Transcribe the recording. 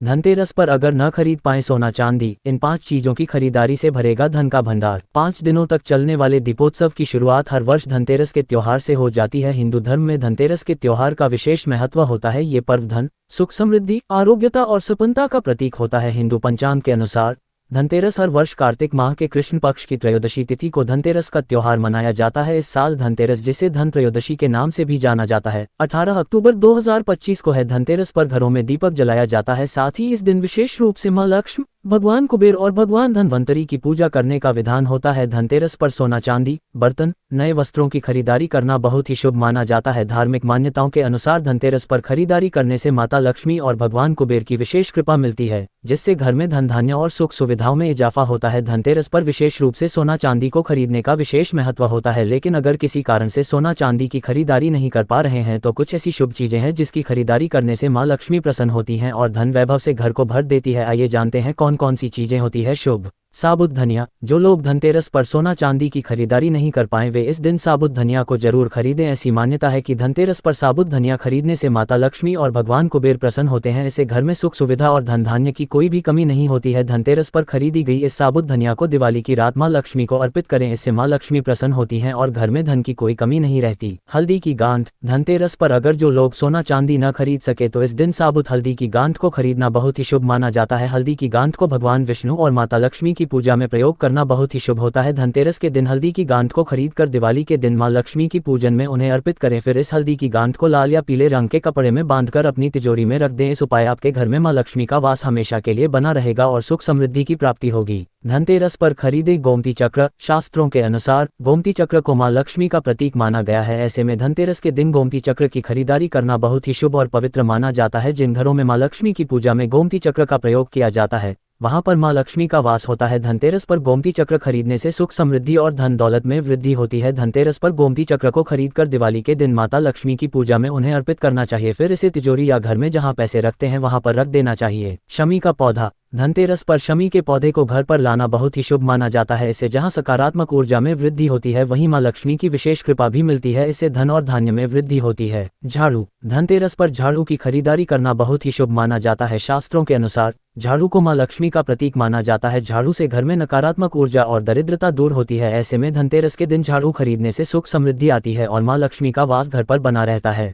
धनतेरस पर अगर न खरीद पाए सोना चांदी, इन 5 चीजों की खरीदारी से भरेगा धन का भंडार। 5 दिनों तक चलने वाले दीपोत्सव की शुरुआत हर वर्ष धनतेरस के त्योहार से हो जाती है। हिंदू धर्म में धनतेरस के त्योहार का विशेष महत्व होता है। ये पर्व धन, सुख, समृद्धि, आरोग्यता और संपन्नता का प्रतीक होता है। हिंदू पंचांग के अनुसार धनतेरस हर वर्ष कार्तिक माह के कृष्ण पक्ष की त्रयोदशी तिथि को धनतेरस का त्योहार मनाया जाता है। इस साल धनतेरस, जिसे धन त्रयोदशी के नाम से भी जाना जाता है, 18 अक्टूबर 2025 को है। धनतेरस पर घरों में दीपक जलाया जाता है। साथ ही इस दिन विशेष रूप से मां लक्ष्मी, भगवान कुबेर और भगवान धनवंतरी की पूजा करने का विधान होता है। धनतेरस पर सोना चांदी, बर्तन, नए वस्त्रों की खरीदारी करना बहुत ही शुभ माना जाता है। धार्मिक मान्यताओं के अनुसार धनतेरस पर खरीदारी करने से माता लक्ष्मी और भगवान कुबेर की विशेष कृपा मिलती है, जिससे घर में धन धान्य और सुख सुविधाओं में इजाफा होता है। धनतेरस पर विशेष रूप से सोना चांदी को खरीदने का विशेष महत्व होता है। लेकिन अगर किसी कारण से सोना चांदी की खरीदारी नहीं कर पा रहे हैं तो कुछ ऐसी शुभ चीजें हैं जिसकी खरीदारी करने से मां लक्ष्मी प्रसन्न होती हैं और धन वैभव से घर को भर देती है। आइए जानते हैं कौन कौन सी चीजें होती है शुभ। साबुत धनिया। जो लोग धनतेरस पर सोना चांदी की खरीदारी नहीं कर पाए वे इस दिन साबुत धनिया को जरूर खरीदें। ऐसी मान्यता है कि धनतेरस पर साबुत धनिया खरीदने से माता लक्ष्मी और भगवान कुबेर प्रसन्न होते हैं। इससे घर में सुख सुविधा और धन धान्य की कोई भी कमी नहीं होती है। धनतेरस पर खरीदी गई इस साबुत धनिया को दिवाली की रात मां लक्ष्मी को अर्पित करें। इससे मां लक्ष्मी प्रसन्न होती हैं और घर में धन की कोई कमी नहीं रहती। हल्दी की गांठ। धनतेरस पर अगर जो लोग सोना चांदी न खरीद सके तो इस दिन साबुत हल्दी की गांठ को खरीदना बहुत ही शुभ माना जाता है। हल्दी की गांठ को भगवान विष्णु और माता लक्ष्मी की पूजा में प्रयोग करना बहुत ही शुभ होता है। धनतेरस के दिन हल्दी की गांठ को खरीदकर दिवाली के दिन मां लक्ष्मी की पूजन में उन्हें अर्पित करें। फिर इस हल्दी की गांठ को लाल या पीले रंग के कपड़े में बांधकर अपनी तिजोरी में रख दें। इस उपाय आपके घर में मां लक्ष्मी का वास हमेशा के लिए बना रहेगा और सुख समृद्धि की प्राप्ति होगी। धनतेरस पर खरीदे गोमती चक्र। शास्त्रों के अनुसार गोमती चक्र को मां लक्ष्मी का प्रतीक माना गया है। ऐसे में धनतेरस के दिन गोमती चक्र की खरीदारी करना बहुत ही शुभ और पवित्र माना जाता है। जिन घरों में मां लक्ष्मी की पूजा में गोमती चक्र का प्रयोग किया जाता है वहां पर मां लक्ष्मी का वास होता है। धनतेरस पर गोमती चक्र खरीदने से सुख समृद्धि और धन दौलत में वृद्धि होती है। धनतेरस पर गोमती चक्र को खरीदकर दिवाली के दिन माता लक्ष्मी की पूजा में उन्हें अर्पित करना चाहिए। फिर इसे तिजोरी या घर में जहां पैसे रखते हैं वहां पर रख देना चाहिए। शमी का पौधा। धनतेरस पर शमी के पौधे को घर पर लाना बहुत ही शुभ माना जाता है। इससे जहां सकारात्मक ऊर्जा में वृद्धि होती है वहीं मां लक्ष्मी की विशेष कृपा भी मिलती है। इससे धन और धान्य में वृद्धि होती है। झाड़ू। धनतेरस पर झाड़ू की खरीदारी करना बहुत ही शुभ माना जाता है। शास्त्रों के अनुसार झाड़ू को मां लक्ष्मी का प्रतीक माना जाता है। झाड़ू से घर में नकारात्मक ऊर्जा और दरिद्रता दूर होती है। ऐसे में धनतेरस के दिन झाड़ू खरीदने से सुख समृद्धि आती है और मां लक्ष्मी का वास घर पर बना रहता है।